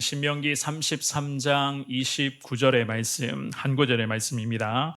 신명기 33장 29절의 말씀, 한 구절의 말씀입니다.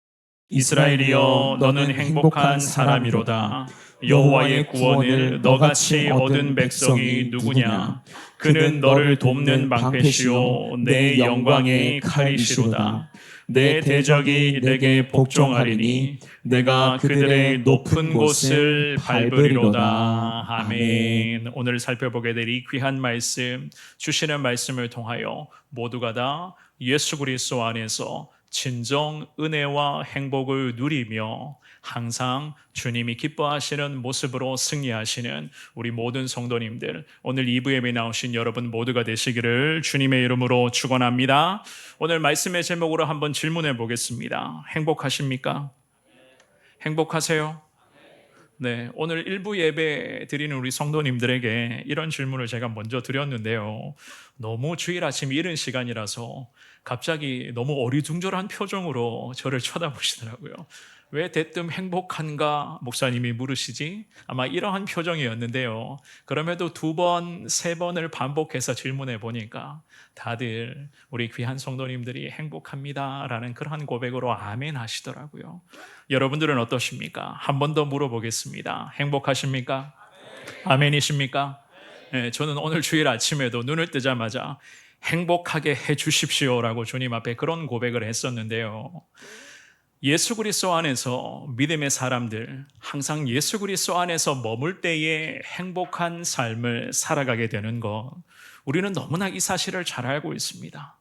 이스라엘이여, 너는 행복한 사람이로다. 여호와의 구원을 너같이 얻은 백성이 누구냐? 그는 너를 돕는 방패시요 내 영광의 칼이시로다. 내 대적이 내게 복종하리니 내가 그들의 높은 곳을 밟으리로다. 아멘. 오늘 살펴보게 될 이 귀한 말씀, 주시는 말씀을 통하여 모두가 다 예수 그리스도 안에서 진정 은혜와 행복을 누리며 항상 주님이 기뻐하시는 모습으로 승리하시는 우리 모든 성도님들, 오늘 2부 예배에 나오신 여러분 모두가 되시기를 주님의 이름으로 축원합니다. 오늘 말씀의 제목으로 한번 질문해 보겠습니다. 행복하십니까? 행복하세요? 네, 오늘 1부 예배 드리는 우리 성도님들에게 이런 질문을 제가 먼저 드렸는데요. 너무 주일 아침 이른 시간이라서 갑자기 너무 어리둥절한 표정으로 저를 쳐다보시더라고요. 왜 대뜸 행복한가 목사님이 물으시지? 아마 이러한 표정이었는데요. 그럼에도 2번, 3번을 반복해서 질문해 보니까 다들 우리 귀한 성도님들이 행복합니다라는 그러한 고백으로 아멘 하시더라고요. 여러분들은 어떠십니까? 한 번 더 물어보겠습니다. 행복하십니까? 아멘이십니까? 네, 저는 오늘 주일 아침에도 눈을 뜨자마자 행복하게 해 주십시오라고 주님 앞에 그런 고백을 했었는데요. 예수 그리스도 안에서 믿음의 사람들, 항상 예수 그리스도 안에서 머물 때에 행복한 삶을 살아가게 되는 것, 우리는 너무나 이 사실을 잘 알고 있습니다.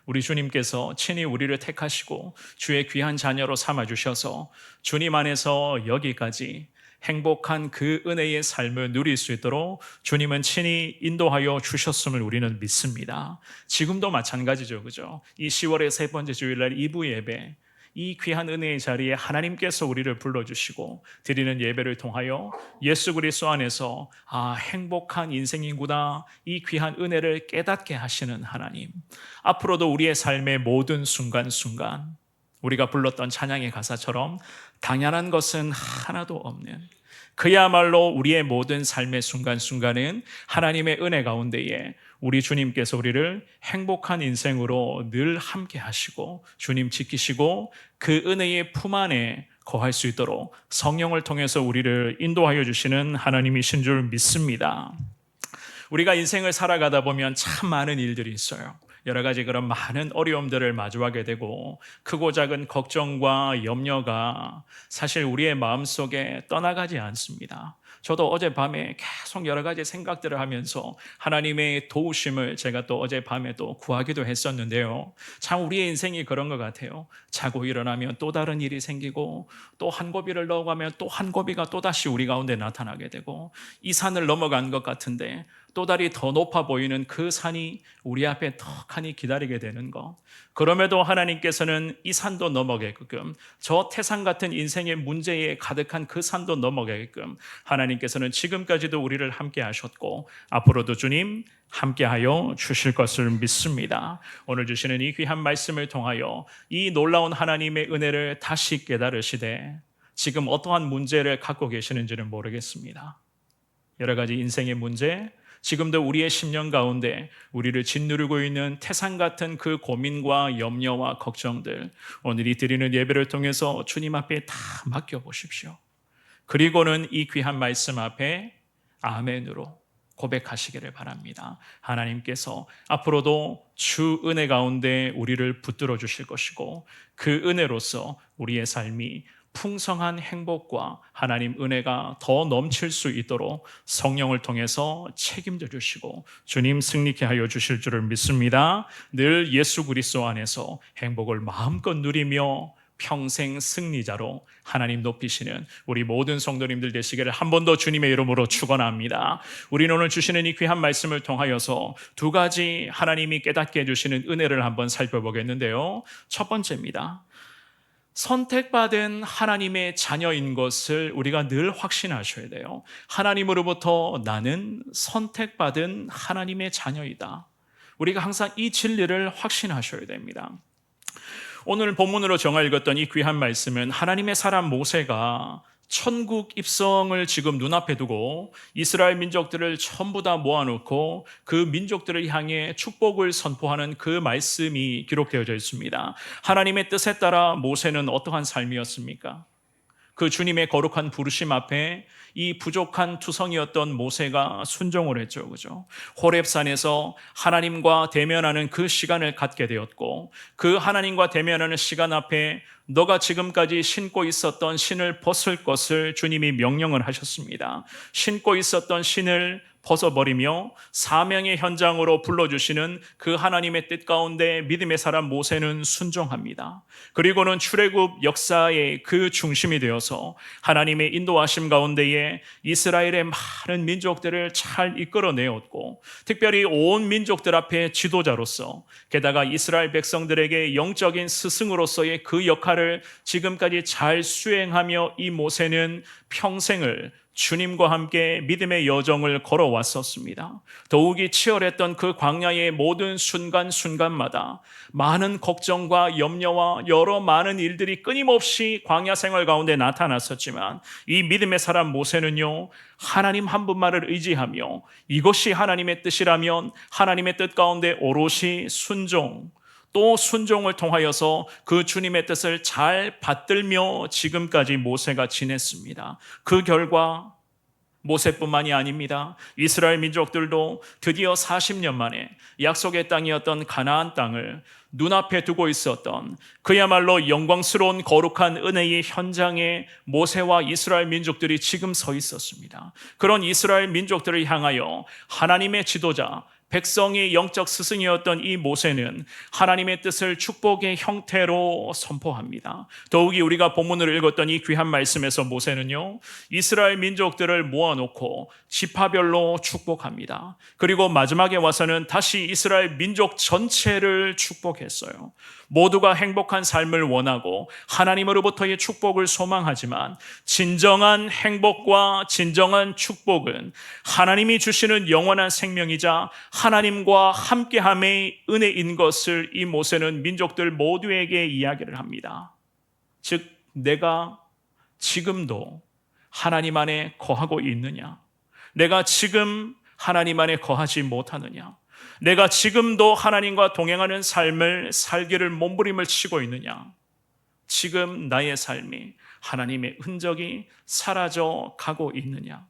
우리 주님께서 친히 우리를 택하시고 주의 귀한 자녀로 삼아주셔서 주님 안에서 여기까지 행복한 그 은혜의 삶을 누릴 수 있도록 주님은 친히 인도하여 주셨음을 우리는 믿습니다. 지금도 마찬가지죠, 그죠? 이 10월의 세 번째 주일날 2부 예배, 이 귀한 은혜의 자리에 하나님께서 우리를 불러주시고 드리는 예배를 통하여 예수 그리스도 안에서 행복한 인생이구나, 이 귀한 은혜를 깨닫게 하시는 하나님, 앞으로도 우리의 삶의 모든 순간순간 우리가 불렀던 찬양의 가사처럼 당연한 것은 하나도 없는, 그야말로 우리의 모든 삶의 순간순간은 하나님의 은혜 가운데에 우리 주님께서 우리를 행복한 인생으로 늘 함께 하시고 주님 지키시고 그 은혜의 품 안에 거할 수 있도록 성령을 통해서 우리를 인도하여 주시는 하나님이신 줄 믿습니다. 우리가 인생을 살아가다 보면 참 많은 일들이 있어요. 여러 가지 그런 많은 어려움들을 마주하게 되고 크고 작은 걱정과 염려가 사실 우리의 마음속에 떠나가지 않습니다. 저도 어젯밤에 계속 여러 가지 생각들을 하면서 하나님의 도우심을 제가 또 어젯밤에 또 구하기도 했었는데요. 참 우리의 인생이 그런 것 같아요. 자고 일어나면 또 다른 일이 생기고 또 한 고비를 넘어가면 또 한 고비가 또다시 우리 가운데 나타나게 되고 이 산을 넘어간 것 같은데 또 다리 더 높아 보이는 그 산이 우리 앞에 턱하니 기다리게 되는 것. 그럼에도 하나님께서는 이 산도 넘어가게끔, 저 태산 같은 인생의 문제에 가득한 그 산도 넘어가게끔 하나님께서는 지금까지도 우리를 함께 하셨고 앞으로도 주님 함께하여 주실 것을 믿습니다. 오늘 주시는 이 귀한 말씀을 통하여 이 놀라운 하나님의 은혜를 다시 깨달으시되 지금 어떠한 문제를 갖고 계시는지는 모르겠습니다. 여러 가지 인생의 문제, 지금도 우리의 심령 가운데 우리를 짓누르고 있는 태산 같은 그 고민과 염려와 걱정들, 오늘 이 드리는 예배를 통해서 주님 앞에 다 맡겨보십시오. 그리고는 이 귀한 말씀 앞에 아멘으로 고백하시기를 바랍니다. 하나님께서 앞으로도 주 은혜 가운데 우리를 붙들어 주실 것이고 그 은혜로서 우리의 삶이 풍성한 행복과 하나님 은혜가 더 넘칠 수 있도록 성령을 통해서 책임져 주시고 주님 승리케 하여 주실 줄을 믿습니다. 늘 예수 그리스도 안에서 행복을 마음껏 누리며 평생 승리자로 하나님 높이시는 우리 모든 성도님들 되시기를 한 번 더 주님의 이름으로 축원합니다. 우리는 오늘 주시는 이 귀한 말씀을 통하여서 2가지 하나님이 깨닫게 해주시는 은혜를 한번 살펴보겠는데요. 첫 번째입니다. 선택받은 하나님의 자녀인 것을 우리가 늘 확신하셔야 돼요. 하나님으로부터 나는 선택받은 하나님의 자녀이다. 우리가 항상 이 진리를 확신하셔야 됩니다. 오늘 본문으로 정말 읽었던 이 귀한 말씀은 하나님의 사람 모세가 천국 입성을 지금 눈앞에 두고 이스라엘 민족들을 전부 다 모아놓고 그 민족들을 향해 축복을 선포하는 그 말씀이 기록되어져 있습니다. 하나님의 뜻에 따라 모세는 어떠한 삶이었습니까? 그 주님의 거룩한 부르심 앞에 이 부족한 투성이었던 모세가 순종을 했죠. 그죠? 호렙산에서 하나님과 대면하는 그 시간을 갖게 되었고, 그 하나님과 대면하는 시간 앞에 너가 지금까지 신고 있었던 신을 벗을 것을 주님이 명령을 하셨습니다. 신고 있었던 신을 벗어버리며 사명의 현장으로 불러주시는 그 하나님의 뜻 가운데 믿음의 사람 모세는 순종합니다. 그리고는 출애굽 역사의 그 중심이 되어서 하나님의 인도하심 가운데에 이스라엘의 많은 민족들을 잘 이끌어내었고, 특별히 온 민족들 앞에 지도자로서, 게다가 이스라엘 백성들에게 영적인 스승으로서의 그 역할을 지금까지 잘 수행하며 이 모세는 평생을 주님과 함께 믿음의 여정을 걸어왔었습니다. 더욱이 치열했던 그 광야의 모든 순간순간마다 많은 걱정과 염려와 여러 많은 일들이 끊임없이 광야 생활 가운데 나타났었지만, 이 믿음의 사람 모세는요, 하나님 한 분만을 의지하며 이것이 하나님의 뜻이라면 하나님의 뜻 가운데 오롯이 순종, 또 순종을 통하여서 그 주님의 뜻을 잘 받들며 지금까지 모세가 지냈습니다. 그 결과 모세뿐만이 아닙니다. 이스라엘 민족들도 드디어 40년 만에 약속의 땅이었던 가나안 땅을 눈앞에 두고 있었던 그야말로 영광스러운 거룩한 은혜의 현장에 모세와 이스라엘 민족들이 지금 서 있었습니다. 그런 이스라엘 민족들을 향하여 하나님의 지도자, 백성의 영적 스승이었던 이 모세는 하나님의 뜻을 축복의 형태로 선포합니다. 더욱이 우리가 본문을 읽었던 이 귀한 말씀에서 모세는요, 이스라엘 민족들을 모아놓고 지파별로 축복합니다. 그리고 마지막에 와서는 다시 이스라엘 민족 전체를 축복했어요. 모두가 행복한 삶을 원하고 하나님으로부터의 축복을 소망하지만, 진정한 행복과 진정한 축복은 하나님이 주시는 영원한 생명이자 하나님과 함께함의 은혜인 것을 이 모세는 민족들 모두에게 이야기를 합니다. 즉, 내가 지금도 하나님 안에 거하고 있느냐? 내가 지금 하나님 안에 거하지 못하느냐? 내가 지금도 하나님과 동행하는 삶을 살기를 몸부림을 치고 있느냐? 지금 나의 삶이 하나님의 흔적이 사라져 가고 있느냐?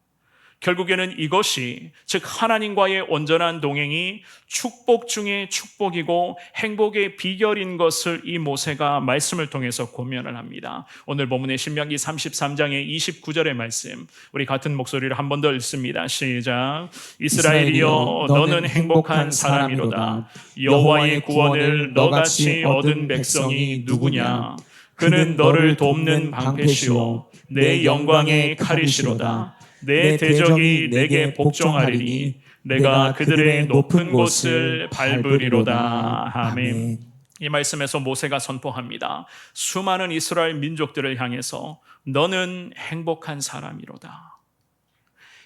결국에는 이것이, 즉 하나님과의 온전한 동행이 축복 중에 축복이고 행복의 비결인 것을 이 모세가 말씀을 통해서 고면을 합니다. 오늘 본문의 신명기 33장의 29절의 말씀, 우리 같은 목소리를 한 번 더 읽습니다. 시작. 이스라엘이여, 너는 행복한 사람이로다. 여호와의 구원을 너같이 얻은 백성이 누구냐? 그는 너를 돕는 방패시오, 내 영광의 칼이시로다. 내 대적이 내게 복종하리니 내가 그들의 높은 곳을 밟으리로다. 아멘. 이 말씀에서 모세가 선포합니다. 수많은 이스라엘 민족들을 향해서 너는 행복한 사람이로다.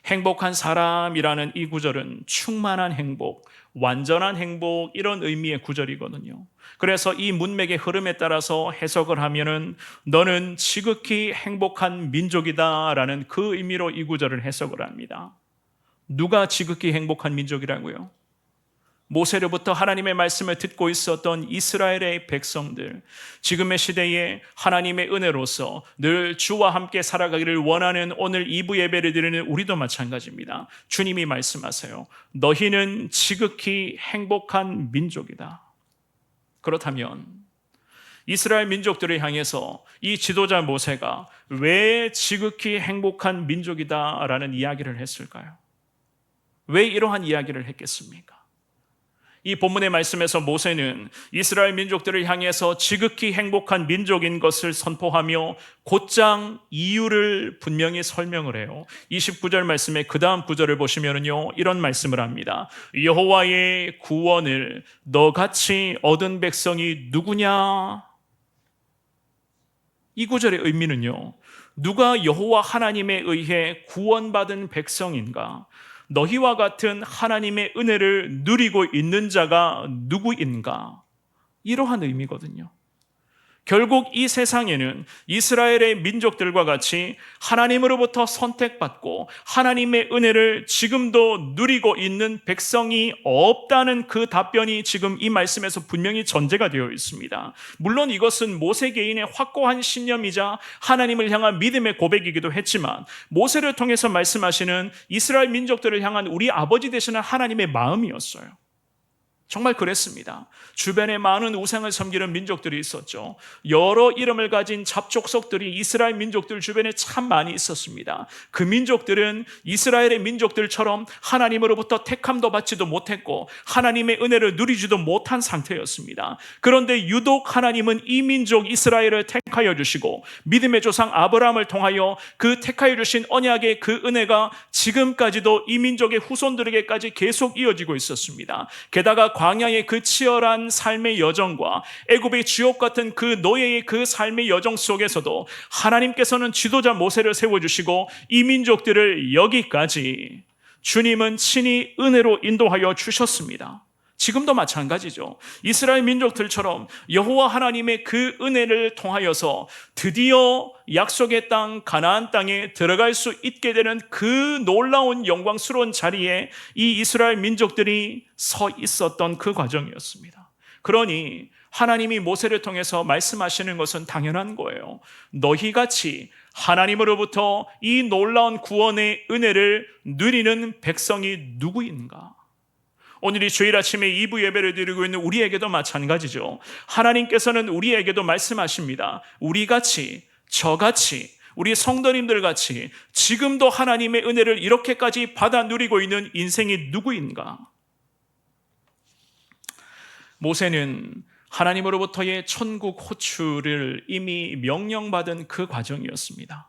행복한 사람이라는 이 구절은 충만한 행복, 완전한 행복, 이런 의미의 구절이거든요. 그래서 이 문맥의 흐름에 따라서 해석을 하면은 너는 지극히 행복한 민족이다라는 그 의미로 이 구절을 해석을 합니다. 누가 지극히 행복한 민족이라고요? 모세로부터 하나님의 말씀을 듣고 있었던 이스라엘의 백성들, 지금의 시대에 하나님의 은혜로서 늘 주와 함께 살아가기를 원하는 오늘 2부 예배를 드리는 우리도 마찬가지입니다. 주님이 말씀하세요. 너희는 지극히 행복한 민족이다. 그렇다면 이스라엘 민족들을 향해서 이 지도자 모세가 왜 지극히 행복한 민족이다라는 이야기를 했을까요? 왜 이러한 이야기를 했겠습니까? 이 본문의 말씀에서 모세는 이스라엘 민족들을 향해서 지극히 행복한 민족인 것을 선포하며 곧장 이유를 분명히 설명을 해요. 29절 말씀의 그 다음 구절을 보시면요, 이런 말씀을 합니다. 여호와의 구원을 너같이 얻은 백성이 누구냐? 이 구절의 의미는요, 누가 여호와 하나님에 의해 구원받은 백성인가? 너희와 같은 하나님의 은혜를 누리고 있는 자가 누구인가? 이러한 의미거든요. 결국 이 세상에는 이스라엘의 민족들과 같이 하나님으로부터 선택받고 하나님의 은혜를 지금도 누리고 있는 백성이 없다는 그 답변이 지금 이 말씀에서 분명히 전제가 되어 있습니다. 물론 이것은 모세 개인의 확고한 신념이자 하나님을 향한 믿음의 고백이기도 했지만 모세를 통해서 말씀하시는 이스라엘 민족들을 향한 우리 아버지 되시는 하나님의 마음이었어요. 정말 그랬습니다. 주변에 많은 우상을 섬기는 민족들이 있었죠. 여러 이름을 가진 잡족속들이 이스라엘 민족들 주변에 참 많이 있었습니다. 그 민족들은 이스라엘의 민족들처럼 하나님으로부터 택함도 받지도 못했고 하나님의 은혜를 누리지도 못한 상태였습니다. 그런데 유독 하나님은 이 민족 이스라엘을 택하여 주시고 믿음의 조상 아브라함을 통하여 그 택하여 주신 언약의 그 은혜가 지금까지도 이 민족의 후손들에게까지 계속 이어지고 있었습니다. 게다가 광야의 그 치열한 삶의 여정과 애굽의 지옥 같은 그 노예의 그 삶의 여정 속에서도 하나님께서는 지도자 모세를 세워주시고 이 민족들을 여기까지 주님은 친히 은혜로 인도하여 주셨습니다. 지금도 마찬가지죠. 이스라엘 민족들처럼 여호와 하나님의 그 은혜를 통하여서 드디어 약속의 땅 가나안 땅에 들어갈 수 있게 되는 그 놀라운 영광스러운 자리에 이 이스라엘 민족들이 서 있었던 그 과정이었습니다. 그러니 하나님이 모세를 통해서 말씀하시는 것은 당연한 거예요. 너희같이 하나님으로부터 이 놀라운 구원의 은혜를 누리는 백성이 누구인가? 오늘 이 주일 아침에 2부 예배를 드리고 있는 우리에게도 마찬가지죠. 하나님께서는 우리에게도 말씀하십니다. 우리같이, 저같이, 우리 성도님들 같이 지금도 하나님의 은혜를 이렇게까지 받아 누리고 있는 인생이 누구인가? 모세는 하나님으로부터의 천국 호출을 이미 명령받은 그 과정이었습니다.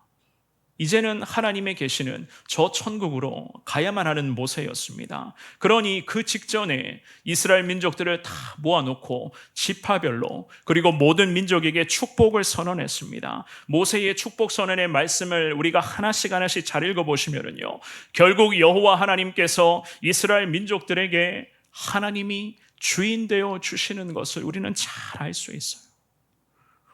이제는 하나님의 계시는 저 천국으로 가야만 하는 모세였습니다. 그러니 그 직전에 이스라엘 민족들을 다 모아놓고 지파별로 그리고 모든 민족에게 축복을 선언했습니다. 모세의 축복 선언의 말씀을 우리가 하나씩 잘 읽어보시면요, 결국 여호와 하나님께서 이스라엘 민족들에게 하나님이 주인 되어 주시는 것을 우리는 잘 알 수 있어요.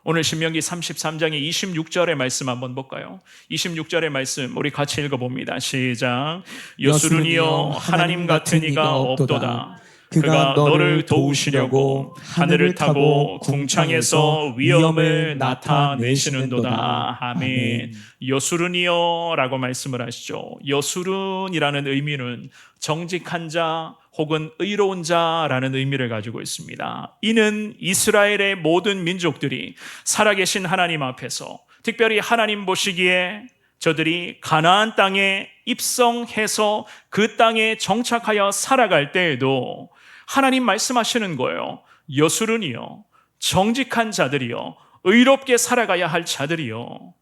오늘 신명기 33장의 26절의 말씀 한번 볼까요? 26절의 말씀 우리 같이 읽어봅니다. 시작. 여수르니여 하나님 같은 이가 없도다. 그가 너를 도우시려고 하늘을 타고 궁창에서 위엄을 나타내시는도다. 아멘. 여수르니여라고 말씀을 하시죠. 여수른이라는 의미는 정직한 자 혹은 의로운 자라는 의미를 가지고 있습니다. 이는 이스라엘의 모든 민족들이 살아계신 하나님 앞에서 특별히 하나님 보시기에 저들이 가나안 땅에 입성해서 그 땅에 정착하여 살아갈 때에도 하나님 말씀하시는 거예요. 여수른이요, 정직한 자들이요, 의롭게 살아가야 할 자들이요,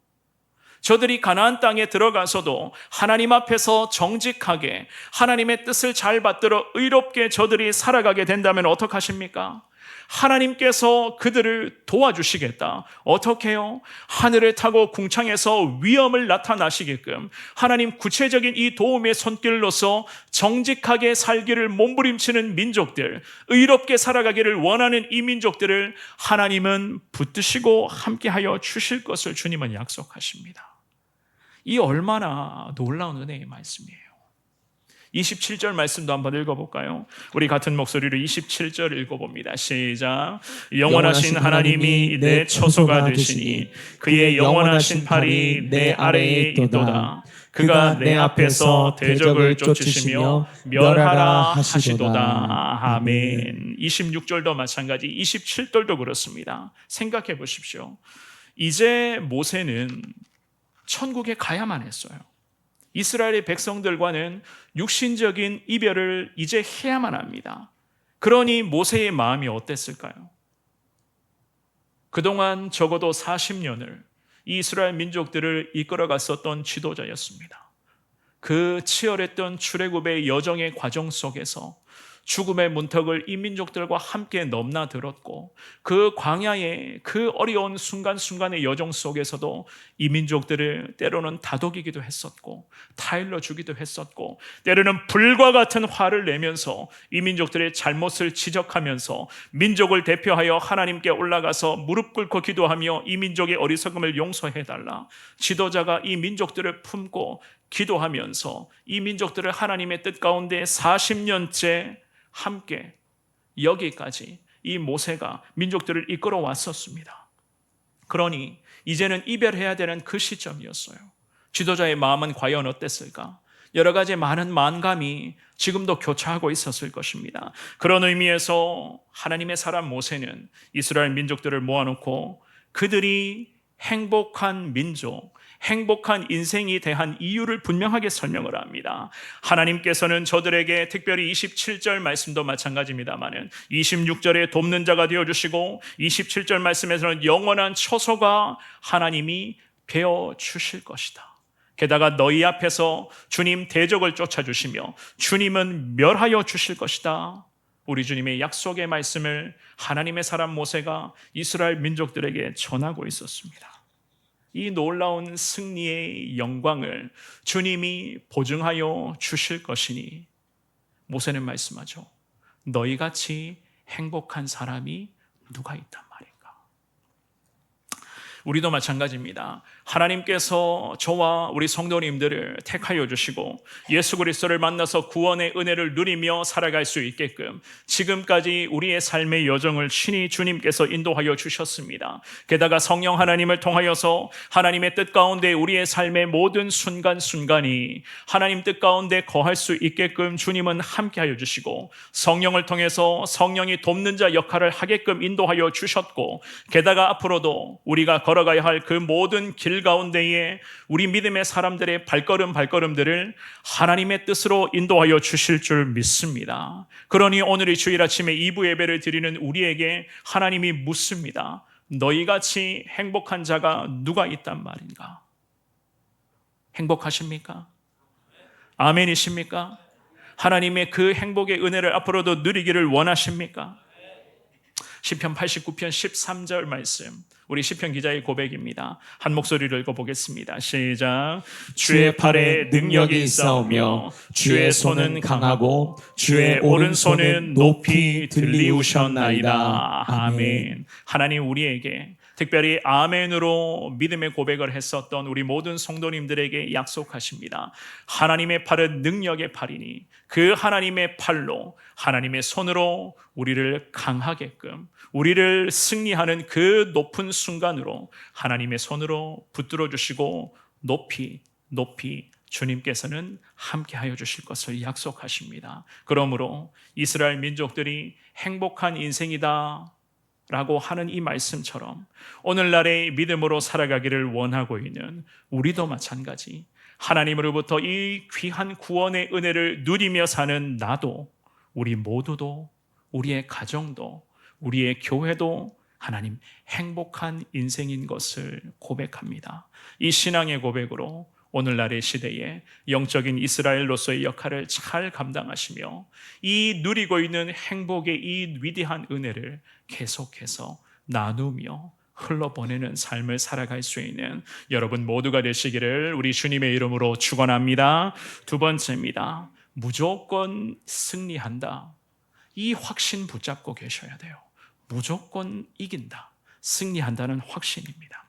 저들이 가나안 땅에 들어가서도 하나님 앞에서 정직하게 하나님의 뜻을 잘 받들어 의롭게 저들이 살아가게 된다면 어떡하십니까? 하나님께서 그들을 도와주시겠다. 어떻게 해요? 하늘을 타고 궁창에서 위엄을 나타나시게끔 하나님 구체적인 이 도움의 손길로서 정직하게 살기를 몸부림치는 민족들, 의롭게 살아가기를 원하는 이 민족들을 하나님은 붙드시고 함께하여 주실 것을 주님은 약속하십니다. 이 얼마나 놀라운 은혜의 말씀이에요. 27절 말씀도 한번 읽어볼까요? 우리 같은 목소리로 27절 읽어봅니다. 시작. 영원하신 하나님이 내 처소가 되시니 그의 영원하신 팔이 내 아래에 있도다. 그가 내 앞에서 대적을 쫓으시며 멸하라 하시도다. 아멘. 26절도 마찬가지, 27절도 그렇습니다. 생각해 보십시오. 이제 모세는 천국에 가야만 했어요. 이스라엘의 백성들과는 육신적인 이별을 이제 해야만 합니다. 그러니 모세의 마음이 어땠을까요? 그동안 적어도 40년을 이 이스라엘 민족들을 이끌어갔었던 지도자였습니다. 그 치열했던 출애굽의 여정의 과정 속에서 죽음의 문턱을 이 민족들과 함께 넘나들었고 그 광야의 그 어려운 순간순간의 여정 속에서도 이 민족들을 때로는 다독이기도 했었고 타일러 주기도 했었고 때로는 불과 같은 화를 내면서 이 민족들의 잘못을 지적하면서 민족을 대표하여 하나님께 올라가서 무릎 꿇고 기도하며 이 민족의 어리석음을 용서해달라, 지도자가 이 민족들을 품고 기도하면서 이 민족들을 하나님의 뜻 가운데 40년째 함께 여기까지 이 모세가 민족들을 이끌어 왔었습니다. 그러니 이제는 이별해야 되는 그 시점이었어요. 지도자의 마음은 과연 어땠을까? 여러 가지 많은 만감이 지금도 교차하고 있었을 것입니다. 그런 의미에서 하나님의 사람 모세는 이스라엘 민족들을 모아놓고 그들이 행복한 민족, 행복한 인생이 대한 이유를 분명하게 설명을 합니다. 하나님께서는 저들에게 특별히 27절 말씀도 마찬가지입니다만 26절에 돕는 자가 되어주시고 27절 말씀에서는 영원한 처소가 하나님이 베어주실 것이다. 게다가 너희 앞에서 주님 대적을 쫓아주시며 주님은 멸하여 주실 것이다. 우리 주님의 약속의 말씀을 하나님의 사람 모세가 이스라엘 민족들에게 전하고 있었습니다. 이 놀라운 승리의 영광을 주님이 보증하여 주실 것이니 모세는 말씀하죠. 너희같이 행복한 사람이 누가 있단 말인가? 우리도 마찬가지입니다. 하나님께서 저와 우리 성도님들을 택하여 주시고 예수 그리스도를 만나서 구원의 은혜를 누리며 살아갈 수 있게끔 지금까지 우리의 삶의 여정을 친히 주님께서 인도하여 주셨습니다. 게다가 성령 하나님을 통하여서 하나님의 뜻 가운데 우리의 삶의 모든 순간순간이 하나님 뜻 가운데 거할 수 있게끔 주님은 함께하여 주시고 성령을 통해서 성령이 돕는 자 역할을 하게끔 인도하여 주셨고 게다가 앞으로도 우리가 걸어가야 할 그 모든 길 가운데에 우리 믿음의 사람들의 발걸음들을 하나님의 뜻으로 인도하여 주실 줄 믿습니다. 그러니 오늘 이 주일 아침에 2부 예배를 드리는 우리에게 하나님이 묻습니다. 너희같이 행복한 자가 누가 있단 말인가? 행복하십니까? 아멘이십니까? 하나님의 그 행복의 은혜를 앞으로도 누리기를 원하십니까? 시편 89편 13절 말씀, 우리 시편 기자의 고백입니다. 한 목소리로 읽어보겠습니다. 시작. 주의 팔에 능력이 있사오며 주의 손은 강하고 주의 오른손은 높이 들리우셨나이다. 아멘. 하나님 우리에게 특별히 아멘으로 믿음의 고백을 했었던 우리 모든 성도님들에게 약속하십니다. 하나님의 팔은 능력의 팔이니 그 하나님의 팔로, 하나님의 손으로 우리를 강하게끔, 우리를 승리하는 그 높은 순간으로 하나님의 손으로 붙들어 주시고 높이 주님께서는 함께하여 주실 것을 약속하십니다. 그러므로 이스라엘 민족들이 행복한 인생이다 라고 하는 이 말씀처럼 오늘날의 믿음으로 살아가기를 원하고 있는 우리도 마찬가지, 하나님으로부터 이 귀한 구원의 은혜를 누리며 사는 나도, 우리 모두도, 우리의 가정도, 우리의 교회도 하나님 행복한 인생인 것을 고백합니다. 이 신앙의 고백으로 오늘날의 시대에 영적인 이스라엘로서의 역할을 잘 감당하시며 이 누리고 있는 행복의 이 위대한 은혜를 계속해서 나누며 흘러보내는 삶을 살아갈 수 있는 여러분 모두가 되시기를 우리 주님의 이름으로 축원합니다. 두 번째입니다. 무조건 승리한다. 이 확신 붙잡고 계셔야 돼요. 무조건 이긴다. 승리한다는 확신입니다.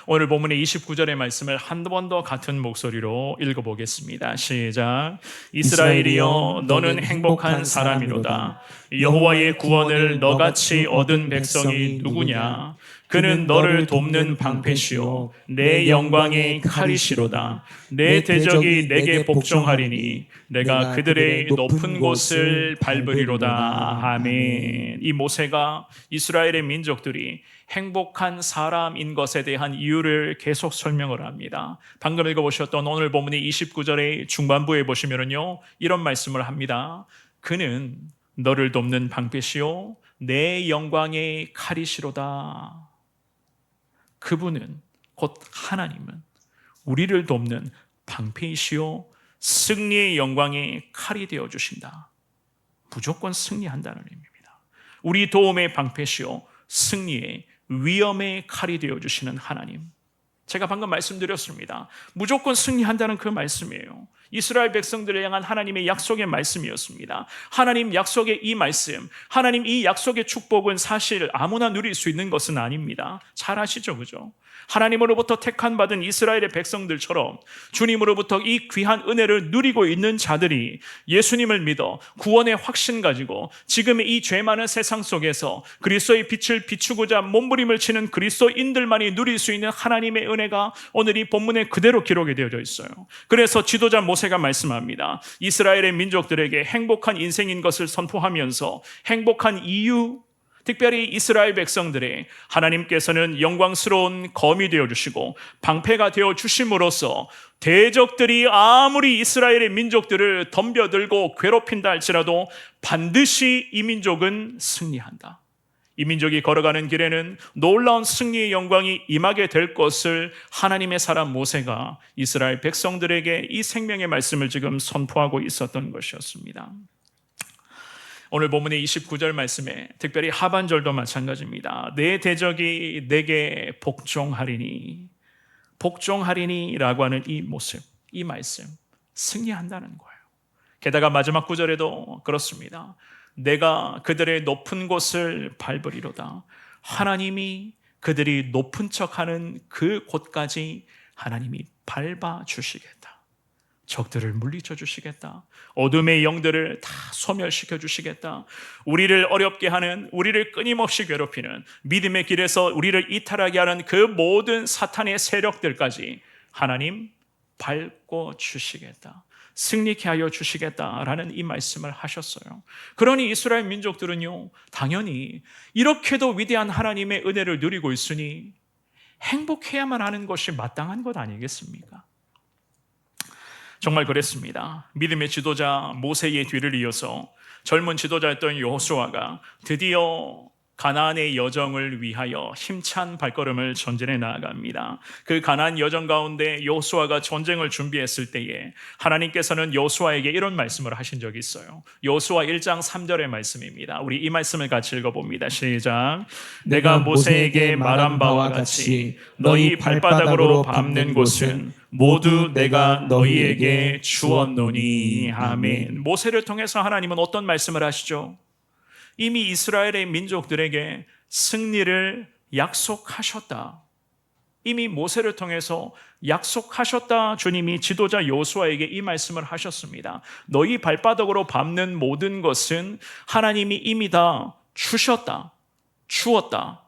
오늘 본문의 29절의 말씀을 한 번 더 같은 목소리로 읽어보겠습니다. 시작. 이스라엘이여 너는 행복한 사람이로다. 여호와의 구원을 너같이 얻은 백성이 누구냐? 그는 너를 돕는 방패시요 내 영광의 칼이시로다. 내 대적이 내게 복종하리니 내가 그들의 높은 곳을 밟으리로다. 아멘. 이 모세가 이스라엘의 민족들이 행복한 사람인 것에 대한 이유를 계속 설명을 합니다. 방금 읽어보셨던 오늘 본문의 29절의 중반부에 보시면요, 이런 말씀을 합니다. 그는 너를 돕는 방패시요 내 영광의 칼이시로다. 그분은, 곧 하나님은 우리를 돕는 방패이시요 승리의 영광의 칼이 되어주신다. 무조건 승리한다는 의미입니다. 우리 도움의 방패시요 승리의 위엄의 칼이 되어주시는 하나님, 제가 방금 말씀드렸습니다. 무조건 승리한다는 그 말씀이에요. 이스라엘 백성들을 향한 하나님의 약속의 말씀이었습니다. 하나님 약속의 이 말씀, 하나님 이 약속의 축복은 사실 아무나 누릴 수 있는 것은 아닙니다. 잘 아시죠, 그죠? 하나님으로부터 택한 받은 이스라엘의 백성들처럼 주님으로부터 이 귀한 은혜를 누리고 있는 자들이 예수님을 믿어 구원의 확신 가지고 지금의 이 죄 많은 세상 속에서 그리스도의 빛을 비추고자 몸부림을 치는 그리스도인들만이 누릴 수 있는 하나님의 은혜가 오늘 이 본문에 그대로 기록이 되어져 있어요. 그래서 지도자 모세가 말씀합니다. 이스라엘의 민족들에게 행복한 인생인 것을 선포하면서 행복한 이유, 특별히 이스라엘 백성들의 하나님께서는 영광스러운 검이 되어주시고 방패가 되어주심으로써 대적들이 아무리 이스라엘의 민족들을 덤벼들고 괴롭힌다 할지라도 반드시 이 민족은 승리한다. 이 민족이 걸어가는 길에는 놀라운 승리의 영광이 임하게 될 것을 하나님의 사람 모세가 이스라엘 백성들에게 이 생명의 말씀을 지금 선포하고 있었던 것이었습니다. 오늘 본문의 29절 말씀에 특별히 하반절도 마찬가지입니다. 내 대적이 내게 복종하리니, 복종하리니 라고 하는 이 모습, 이 말씀, 승리한다는 거예요. 게다가 마지막 구절에도 그렇습니다. 내가 그들의 높은 곳을 밟으리로다. 하나님이 그들이 높은 척하는 그 곳까지 하나님이 밟아 주시겠다. 적들을 물리쳐 주시겠다. 어둠의 영들을 다 소멸시켜 주시겠다. 우리를 어렵게 하는, 우리를 끊임없이 괴롭히는, 믿음의 길에서 우리를 이탈하게 하는 그 모든 사탄의 세력들까지 하나님 밟고 주시겠다. 승리케 하여 주시겠다라는 이 말씀을 하셨어요. 그러니 이스라엘 민족들은요, 당연히 이렇게도 위대한 하나님의 은혜를 누리고 있으니 행복해야만 하는 것이 마땅한 것 아니겠습니까? 정말 그랬습니다. 믿음의 지도자 모세의 뒤를 이어서 젊은 지도자였던 여호수아가 드디어 가나안의 여정을 위하여 힘찬 발걸음을 전진해 나아갑니다. 그 가나안 여정 가운데 여호수아가 전쟁을 준비했을 때에 하나님께서는 여호수아에게 이런 말씀을 하신 적이 있어요. 여호수아 1장 3절의 말씀입니다. 우리 이 말씀을 같이 읽어봅니다. 시작. 내가 모세에게 말한 바와 같이 너희 발바닥으로 밟는 곳은 모두 내가 너희에게 주었노니. 아멘. 모세를 통해서 하나님은 어떤 말씀을 하시죠? 이미 이스라엘의 민족들에게 승리를 약속하셨다. 이미 모세를 통해서 약속하셨다. 주님이 지도자 여호수아에게 이 말씀을 하셨습니다. 너희 발바닥으로 밟는 모든 것은 하나님이 이미 다 주셨다. 주었다.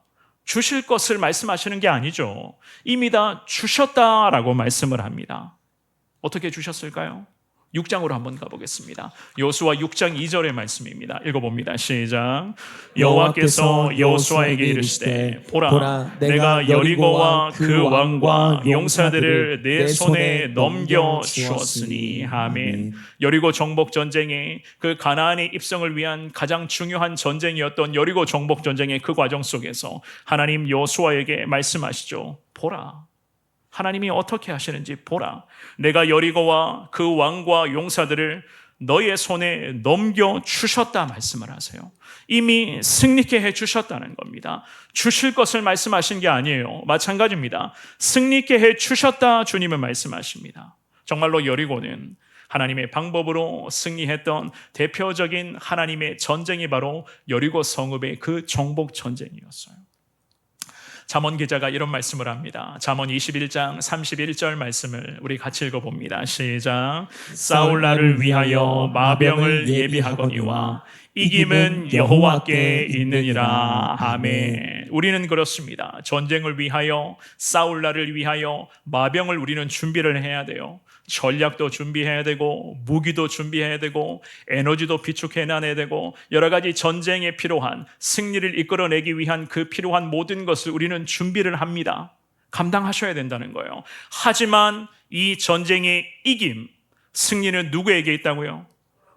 주실 것을 말씀하시는 게 아니죠. 이미 다 주셨다라고 말씀을 합니다. 어떻게 주셨을까요? 6장으로 한번 가보겠습니다. 여호수아 6장 2절의 말씀입니다. 읽어봅니다. 시작. 여호와께서 여호수아에게 이르시되 보라 내가 여리고와 그 왕과 용사들을 내 손에 넘겨 주었으니. 아멘. 여리고 정복 전쟁에 그 가나안의 입성을 위한 가장 중요한 전쟁이었던 여리고 정복 전쟁의 그 과정 속에서 하나님 여호수아에게 말씀하시죠. 보라. 하나님이 어떻게 하시는지 보라. 내가 여리고와 그 왕과 용사들을 너의 손에 넘겨주셨다 말씀을 하세요. 이미 승리케 해주셨다는 겁니다. 주실 것을 말씀하신 게 아니에요. 마찬가지입니다. 승리케 해주셨다 주님은 말씀하십니다. 정말로 여리고는 하나님의 방법으로 승리했던 대표적인 하나님의 전쟁이 바로 여리고 성읍의 그 정복 전쟁이었어요. 잠언 기자가 이런 말씀을 합니다. 잠언 21장 31절 말씀을 우리 같이 읽어봅니다. 시작. 싸울 날을 위하여 마병을 예비하거니와 이김은 여호와께 있느니라. 아멘. 우리는 그렇습니다. 전쟁을 위하여, 싸울 날을 위하여 마병을 우리는 준비를 해야 돼요. 전략도 준비해야 되고 무기도 준비해야 되고 에너지도 비축해놔야 되고 여러 가지 전쟁에 필요한 승리를 이끌어내기 위한 그 필요한 모든 것을 우리는 준비를 합니다. 감당하셔야 된다는 거예요. 하지만 이 전쟁의 이김, 승리는 누구에게 있다고요?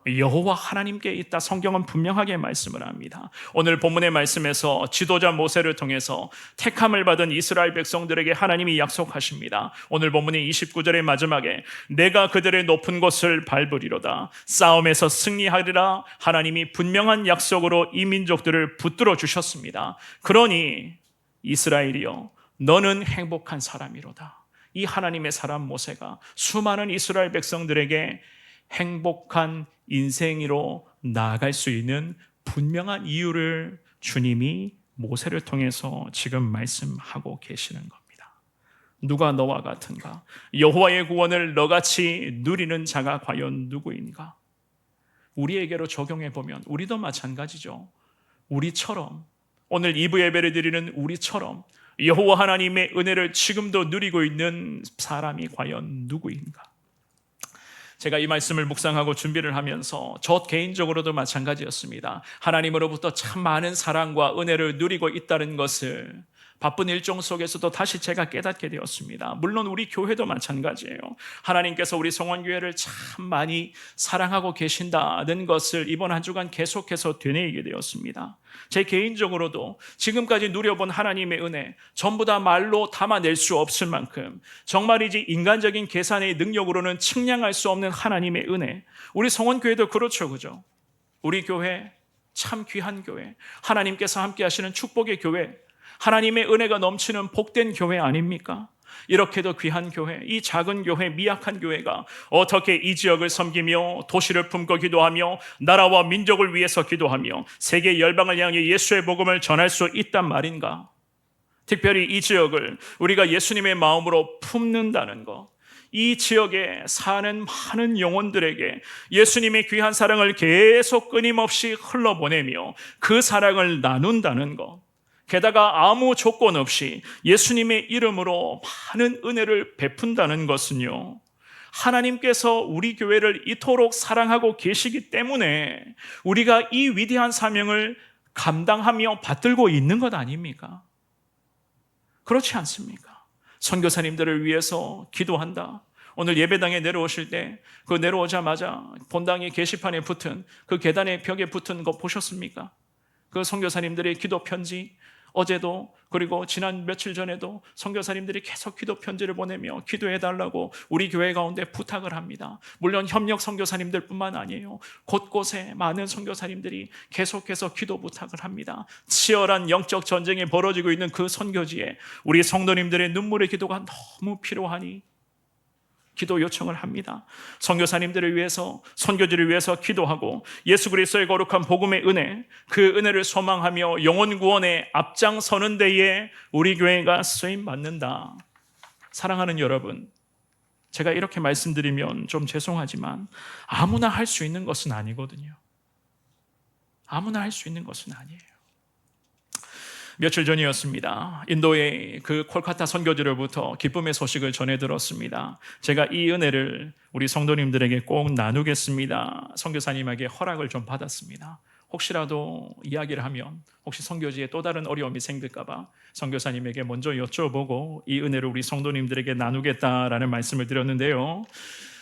여호와 하나님께 있다. 성경은 분명하게 말씀을 합니다. 오늘 본문의 말씀에서 지도자 모세를 통해서 택함을 받은 이스라엘 백성들에게 하나님이 약속하십니다. 오늘 본문의 29절의 마지막에 내가 그들의 높은 곳을 밟으리로다. 싸움에서 승리하리라. 하나님이 분명한 약속으로 이 민족들을 붙들어 주셨습니다. 그러니 이스라엘이여 너는 행복한 사람이로다. 이 하나님의 사람 모세가 수많은 이스라엘 백성들에게 행복한 인생으로 나아갈 수 있는 분명한 이유를 주님이 모세를 통해서 지금 말씀하고 계시는 겁니다. 누가 너와 같은가? 여호와의 구원을 너같이 누리는 자가 과연 누구인가? 우리에게로 적용해 보면 우리도 마찬가지죠. 우리처럼 오늘 2부 예배를 드리는 우리처럼 여호와 하나님의 은혜를 지금도 누리고 있는 사람이 과연 누구인가? 제가 이 말씀을 묵상하고 준비를 하면서 저 개인적으로도 마찬가지였습니다. 하나님으로부터 참 많은 사랑과 은혜를 누리고 있다는 것을 바쁜 일정 속에서도 다시 제가 깨닫게 되었습니다. 물론 우리 교회도 마찬가지예요. 하나님께서 우리 성원교회를 참 많이 사랑하고 계신다는 것을 이번 한 주간 계속해서 되뇌이게 되었습니다. 제 개인적으로도 지금까지 누려본 하나님의 은혜 전부 다 말로 담아낼 수 없을 만큼 정말이지 인간적인 계산의 능력으로는 측량할 수 없는 하나님의 은혜. 우리 성원교회도 그렇죠, 그죠? 우리 교회 참 귀한 교회, 하나님께서 함께 하시는 축복의 교회, 하나님의 은혜가 넘치는 복된 교회 아닙니까? 이렇게도 귀한 교회, 이 작은 교회, 미약한 교회가 어떻게 이 지역을 섬기며 도시를 품고 기도하며 나라와 민족을 위해서 기도하며 세계 열방을 향해 예수의 복음을 전할 수 있단 말인가? 특별히 이 지역을 우리가 예수님의 마음으로 품는다는 것, 이 지역에 사는 많은 영혼들에게 예수님의 귀한 사랑을 계속 끊임없이 흘러보내며 그 사랑을 나눈다는 것, 게다가 아무 조건 없이 예수님의 이름으로 많은 은혜를 베푼다는 것은요, 하나님께서 우리 교회를 이토록 사랑하고 계시기 때문에 우리가 이 위대한 사명을 감당하며 받들고 있는 것 아닙니까? 그렇지 않습니까? 선교사님들을 위해서 기도한다. 오늘 예배당에 내려오실 때 그 내려오자마자 본당의 게시판에 붙은 그 계단의 벽에 붙은 거 보셨습니까? 그 선교사님들의 기도 편지, 어제도 그리고 지난 며칠 전에도 선교사님들이 계속 기도 편지를 보내며 기도해달라고 우리 교회 가운데 부탁을 합니다. 물론 협력 선교사님들 뿐만 아니에요. 곳곳에 많은 선교사님들이 계속해서 기도 부탁을 합니다. 치열한 영적 전쟁이 벌어지고 있는 그 선교지에 우리 성도님들의 눈물의 기도가 너무 필요하니 기도 요청을 합니다. 선교사님들을 위해서, 선교지를 위해서 기도하고 예수 그리스도의 거룩한 복음의 은혜, 그 은혜를 소망하며 영혼 구원에 앞장서는 데에 우리 교회가 쓰임 받는다. 사랑하는 여러분, 제가 이렇게 말씀드리면 좀 죄송하지만 아무나 할 수 있는 것은 아니거든요. 아무나 할 수 있는 것은 아니에요. 며칠 전이었습니다. 인도의 그 콜카타 선교지로부터 기쁨의 소식을 전해 들었습니다. 제가 이 은혜를 우리 성도님들에게 꼭 나누겠습니다. 선교사님에게 허락을 좀 받았습니다. 혹시라도 이야기를 하면 혹시 선교지에 또 다른 어려움이 생길까 봐 선교사님에게 먼저 여쭤보고 이 은혜를 우리 성도님들에게 나누겠다라는 말씀을 드렸는데요.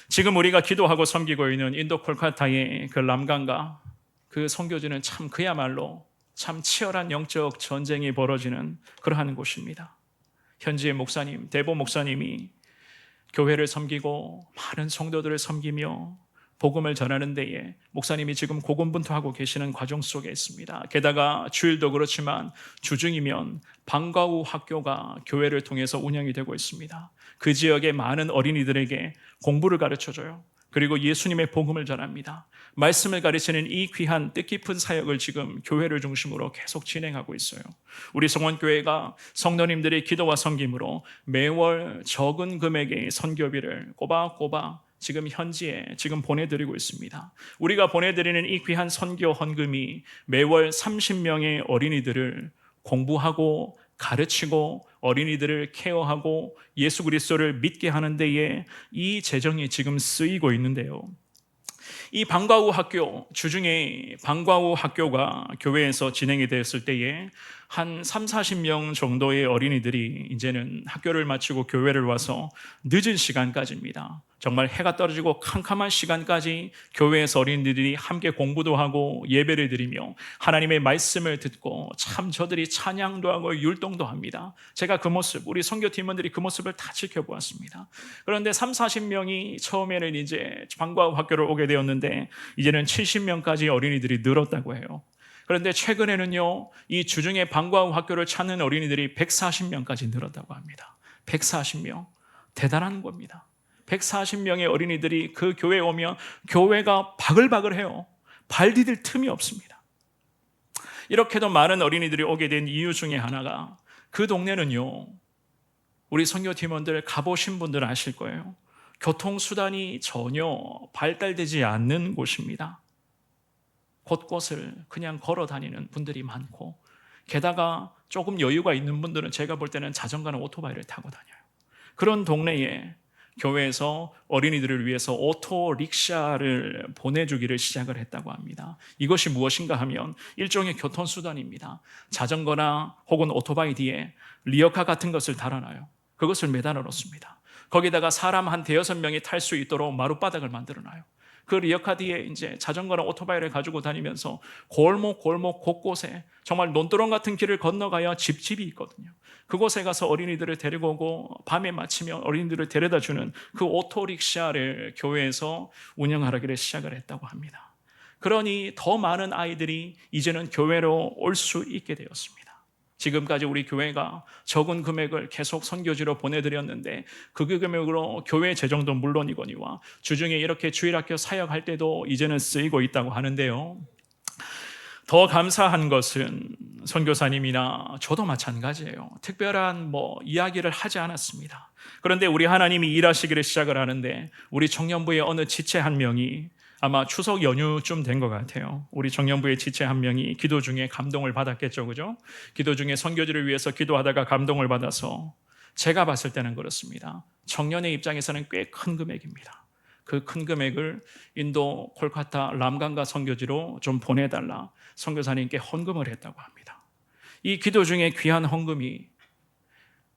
지금 우리가 기도하고 섬기고 있는 인도 콜카타의 그 람강가 그 선교지는 참 그야말로 참 치열한 영적 전쟁이 벌어지는 그러한 곳입니다. 현지의 목사님, 대보 목사님이 교회를 섬기고 많은 성도들을 섬기며 복음을 전하는 데에 목사님이 지금 고군분투하고 계시는 과정 속에 있습니다. 게다가 주일도 그렇지만 주중이면 방과 후 학교가 교회를 통해서 운영이 되고 있습니다. 그 지역의 많은 어린이들에게 공부를 가르쳐줘요. 그리고 예수님의 복음을 전합니다. 말씀을 가르치는 이 귀한 뜻깊은 사역을 지금 교회를 중심으로 계속 진행하고 있어요. 우리 성원교회가 성도님들의 기도와 섬김으로 매월 적은 금액의 선교비를 꼬박꼬박 지금 현지에 지금 보내드리고 있습니다. 우리가 보내드리는 이 귀한 선교 헌금이 매월 30명의 어린이들을 공부하고 가르치고 어린이들을 케어하고 예수 그리스도를 믿게 하는 데에 이 재정이 지금 쓰이고 있는데요. 이 방과 후 학교, 주중에 방과 후 학교가 교회에서 진행이 되었을 때에 한 30-40명 정도의 어린이들이 이제는 학교를 마치고 교회를 와서 늦은 시간까지입니다. 정말 해가 떨어지고 캄캄한 시간까지 교회에서 어린이들이 함께 공부도 하고 예배를 드리며 하나님의 말씀을 듣고 참 저들이 찬양도 하고 율동도 합니다. 제가 그 모습, 우리 선교팀원들이 그 모습을 다 지켜보았습니다. 그런데 30-40명이 처음에는 이제 방과후 학교를 오게 되었는데 이제는 70명까지 어린이들이 늘었다고 해요. 그런데 최근에는요, 이 주중에 방과후 학교를 찾는 어린이들이 140명까지 늘었다고 합니다. 140명. 대단한 겁니다. 140명의 어린이들이 그 교회에 오면 교회가 바글바글해요. 발 디딜 틈이 없습니다. 이렇게도 많은 어린이들이 오게 된 이유 중에 하나가 그 동네는요, 우리 선교팀원들 가보신 분들 아실 거예요. 교통수단이 전혀 발달되지 않는 곳입니다. 곳곳을 그냥 걸어 다니는 분들이 많고 게다가 조금 여유가 있는 분들은 제가 볼 때는 자전거나 오토바이를 타고 다녀요. 그런 동네에 교회에서 어린이들을 위해서 오토릭샤를 보내주기를 시작을 했다고 합니다. 이것이 무엇인가 하면 일종의 교통수단입니다. 자전거나 혹은 오토바이 뒤에 리어카 같은 것을 달아놔요. 그것을 매달아 놓습니다. 거기다가 사람 한 5-6명이 탈 수 있도록 마룻바닥을 만들어놔요. 그 리어카 뒤에 이제 자전거나 오토바이를 가지고 다니면서 골목 곳곳에 정말 논두렁 같은 길을 건너가야 집집이 있거든요. 그곳에 가서 어린이들을 데리고 오고 밤에 마치면 어린이들을 데려다 주는 그 오토릭샤를 교회에서 운영하기를 시작을 했다고 합니다. 그러니 더 많은 아이들이 이제는 교회로 올 수 있게 되었습니다. 지금까지 우리 교회가 적은 금액을 계속 선교지로 보내드렸는데 그 금액으로 교회 재정도 물론이거니와 주중에 이렇게 주일학교 사역할 때도 이제는 쓰이고 있다고 하는데요. 더 감사한 것은 선교사님이나 저도 마찬가지예요. 특별한 이야기를 하지 않았습니다. 그런데 우리 하나님이 일하시기를 시작을 하는데 우리 청년부의 어느 지체 한 명이 아마 추석 연휴쯤 된 것 같아요. 우리 청년부의 지체 한 명이 기도 중에 감동을 받았겠죠, 그죠? 기도 중에 선교지를 위해서 기도하다가 감동을 받아서 제가 봤을 때는 그렇습니다. 청년의 입장에서는 꽤 큰 금액입니다. 그 큰 금액을 인도 콜카타 람강가 선교지로 좀 보내달라 선교사님께 헌금을 했다고 합니다. 이 기도 중에 귀한 헌금이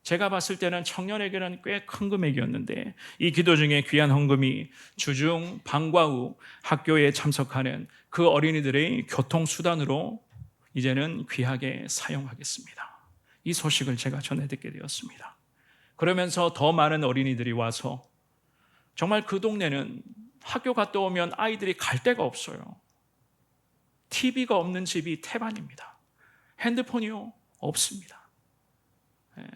제가 봤을 때는 청년에게는 꽤 큰 금액이었는데 이 기도 중에 귀한 헌금이 주중 방과후 학교에 참석하는 그 어린이들의 교통수단으로 이제는 귀하게 사용하겠습니다. 이 소식을 제가 전해 듣게 되었습니다. 그러면서 더 많은 어린이들이 와서 정말 그 동네는 학교 갔다 오면 아이들이 갈 데가 없어요. TV가 없는 집이 태반입니다. 핸드폰이요? 없습니다.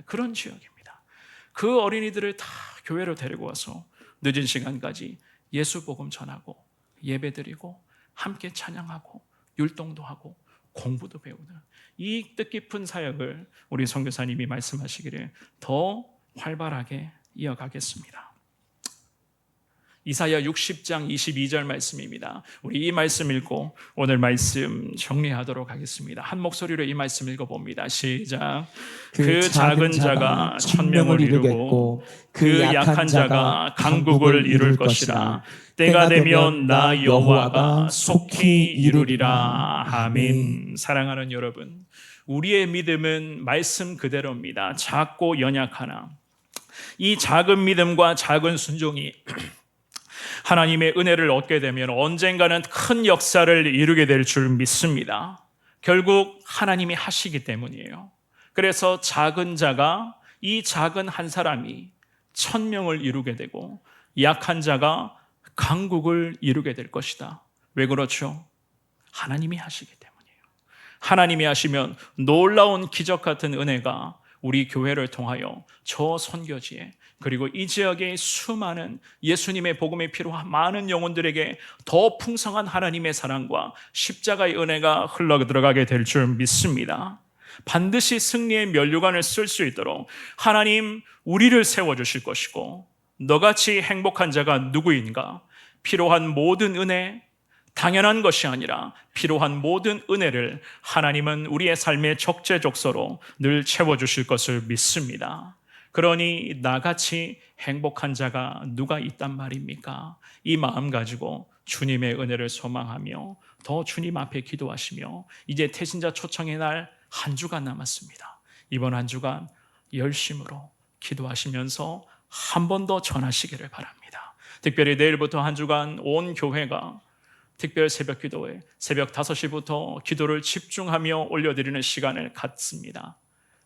그런 지역입니다. 그 어린이들을 다 교회로 데리고 와서 늦은 시간까지 예수 복음 전하고 예배드리고 함께 찬양하고 율동도 하고 공부도 배우는 이 뜻깊은 사역을 우리 선교사님이 말씀하시기를 더 활발하게 이어가겠습니다. 이사야 60장 22절 말씀입니다. 우리 이 말씀 읽고 오늘 말씀 정리하도록 하겠습니다. 한 목소리로 이 말씀 읽어봅니다. 시작. 그 작은 자가 천명을 이루고 그 약한 자가 강국을 이룰 것이라. 때가 되면 나 여호와가 속히 이루리라. 아멘. 사랑하는 여러분, 우리의 믿음은 말씀 그대로입니다. 작고 연약하나 이 작은 믿음과 작은 순종이 하나님의 은혜를 얻게 되면 언젠가는 큰 역사를 이루게 될 줄 믿습니다. 결국 하나님이 하시기 때문이에요. 그래서 작은 자가, 이 작은 한 사람이 1000명을 이루게 되고 약한 자가 강국을 이루게 될 것이다. 왜 그렇죠? 하나님이 하시기 때문이에요. 하나님이 하시면 놀라운 기적 같은 은혜가 우리 교회를 통하여 저 선교지에 그리고 이 지역의 수많은 예수님의 복음이 필요한 많은 영혼들에게 더 풍성한 하나님의 사랑과 십자가의 은혜가 흘러 들어가게 될 줄 믿습니다. 반드시 승리의 면류관을 쓸 수 있도록 하나님 우리를 세워주실 것이고 너같이 행복한 자가 누구인가? 필요한 모든 은혜, 당연한 것이 아니라 필요한 모든 은혜를 하나님은 우리의 삶의 적재적소로 늘 채워주실 것을 믿습니다. 그러니 나같이 행복한 자가 누가 있단 말입니까? 이 마음 가지고 주님의 은혜를 소망하며 더 주님 앞에 기도하시며 이제 태신자 초청의 날 한 주간 남았습니다. 이번 한 주간 열심으로 기도하시면서 한 번 더 전하시기를 바랍니다. 특별히 내일부터 한 주간 온 교회가 특별 새벽 기도에 새벽 5시부터 기도를 집중하며 올려드리는 시간을 갖습니다.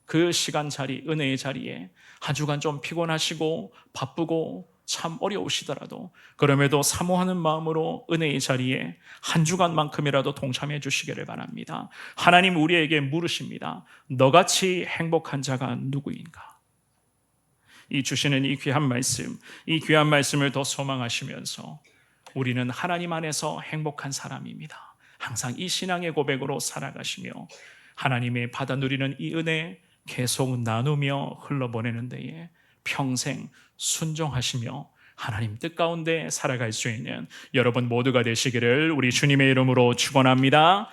그 시간 자리, 은혜의 자리에 한 주간 좀 피곤하시고 바쁘고 참 어려우시더라도 그럼에도 사모하는 마음으로 은혜의 자리에 한 주간만큼이라도 동참해 주시기를 바랍니다. 하나님 우리에게 물으십니다. 너같이 행복한 자가 누구인가? 이 주시는 이 귀한 말씀, 이 귀한 말씀을 더 소망하시면서 우리는 하나님 안에서 행복한 사람입니다. 항상 이 신앙의 고백으로 살아가시며 하나님의 받아 누리는 이 은혜 계속 나누며 흘러보내는 데에 평생 순종하시며 하나님 뜻 가운데 살아갈 수 있는 여러분 모두가 되시기를 우리 주님의 이름으로 축원합니다.